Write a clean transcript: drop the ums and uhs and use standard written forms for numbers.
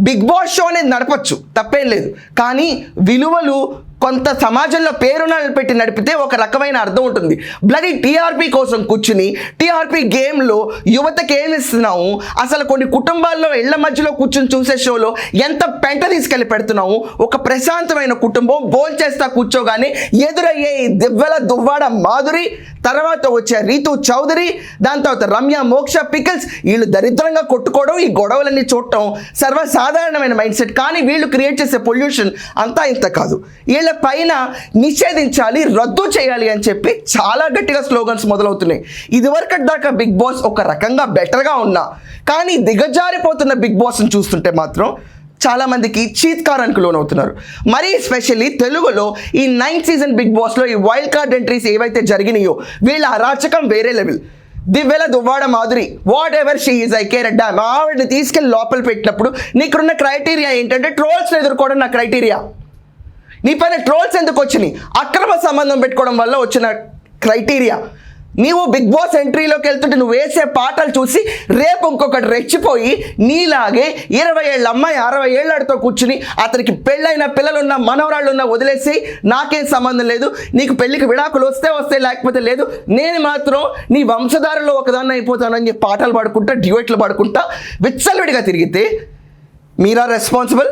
Big boss show అనేది నడపచ్చు, తప్పేం లేదు. కానీ విలువలు కొంత సమాజంలో పేరునాలు పెట్టి నడిపితే ఒక రకమైన అర్థం ఉంటుంది. బ్లడీ టీఆర్పీ కోసం కూర్చుని టీఆర్పీ గేమ్లో యువతకి ఏమి ఇస్తున్నాము, అసలు కొన్ని కుటుంబాల్లో ఇళ్ల మధ్యలో కూర్చుని చూసే షోలో ఎంత పెంట తీసుకెళ్ళి పెడుతున్నాము. ఒక ప్రశాంతమైన కుటుంబం భోంచేస్తా కూర్చోగానే ఎదురయ్యే ఈ దివ్వెల దువ్వాడ మాధురి, తర్వాత వచ్చే రీతు చౌదరి, దాని తర్వాత రమ్య, మోక్ష, పికిల్స్, వీళ్ళు దరిద్రంగా కొట్టుకోవడం, ఈ గొడవలన్నీ చూడటం సర్వసాధారణమైన మైండ్ సెట్. కానీ వీళ్ళు క్రియేట్ చేసే పొల్యూషన్ అంతా ఇంత కాదు. వీళ్ళ పైన నిషేధించాలి, రద్దు చేయాలి అని చెప్పి చాలా గట్టిగా స్లోగన్స్ మొదలవుతున్నాయి. ఇదివరకటి దాకా బిగ్ బాస్ ఒక రకంగా బెటర్గా ఉన్నా, కానీ దిగజారిపోతున్న బిగ్ బాస్ని చూస్తుంటే మాత్రం చాలామందికి చీత్కారానికి లోనవుతున్నారు. మరీ ఎస్పెషల్లీ తెలుగులో ఈ 9th సీజన్ బిగ్ బాస్లో ఈ వైల్డ్ కార్డ్ ఎంట్రీస్ ఏవైతే జరిగినాయో వీళ్ళ అరాచకం వేరే level. Divvela Duvvada Madhuri, whatever she is, I care అడ్డా, ఆవిడని తీసుకెళ్ళి లోపల పెట్టినప్పుడు నీకున్న క్రైటీరియా ఏంటంటే ట్రోల్స్ని ఎదుర్కోవడం నా క్రైటీరియా. నీ పైన ట్రోల్స్ ఎందుకు వచ్చినాయి? అక్రమ సంబంధం పెట్టుకోవడం వల్ల వచ్చిన క్రైటీరియా. నీవు బిగ్ బాస్ ఎంట్రీలోకి వెళ్తుంటే నువ్వు వేసే పాటలు చూసి రేపు ఇంకొకటి రెచ్చిపోయి నీలాగే 20 ఏళ్ళ అమ్మాయి 60 ఏళ్ళతో కూర్చుని అతనికి పెళ్ళైన పిల్లలున్న మనవరాళ్ళు ఉన్న వదిలేసి నాకేం సంబంధం లేదు, నీకు పెళ్ళికి విడాకులు వస్తే లేకపోతే లేదు, నేను మాత్రం నీ వంశధారలో ఒకదాన్ని అయిపోతానని చెప్పి పాటలు పాడుకుంటా, డ్యూయెట్లు పాడుకుంటా విచ్చలవిడిగా తిరిగితే మీరా రెస్పాన్సిబుల్?